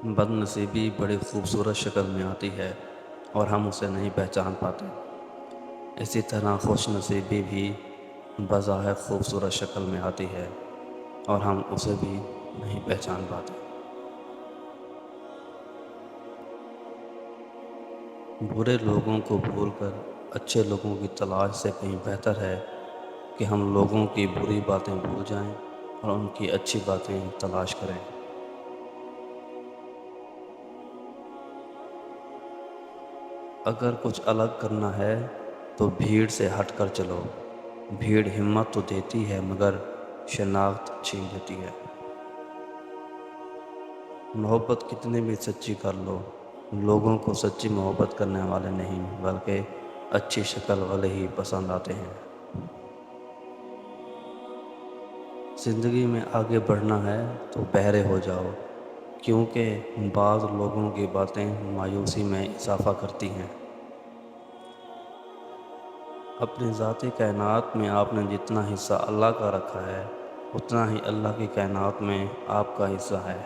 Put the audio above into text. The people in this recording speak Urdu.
بد نصیبی بڑی خوبصورت شکل میں آتی ہے اور ہم اسے نہیں پہچان پاتے۔ اسی طرح خوش نصیبی بھی بظاہر خوبصورت شکل میں آتی ہے اور ہم اسے بھی نہیں پہچان پاتے۔ برے لوگوں کو بھول کر اچھے لوگوں کی تلاش سے کہیں بہتر ہے کہ ہم لوگوں کی بری باتیں بھول جائیں اور ان کی اچھی باتیں تلاش کریں۔ اگر کچھ الگ کرنا ہے تو بھیڑ سے ہٹ کر چلو۔ بھیڑ ہمت تو دیتی ہے مگر شناخت چھین لیتی ہے۔ محبت کتنی بھی سچی کر لو، لوگوں کو سچی محبت کرنے والے نہیں بلکہ اچھی شکل والے ہی پسند آتے ہیں۔ زندگی میں آگے بڑھنا ہے تو بہرے ہو جاؤ، کیونکہ بعض لوگوں کی باتیں مایوسی میں اضافہ کرتی ہیں۔ اپنی ذاتی کائنات میں آپ نے جتنا حصہ اللہ کا رکھا ہے اتنا ہی اللہ کی کائنات میں آپ کا حصہ ہے۔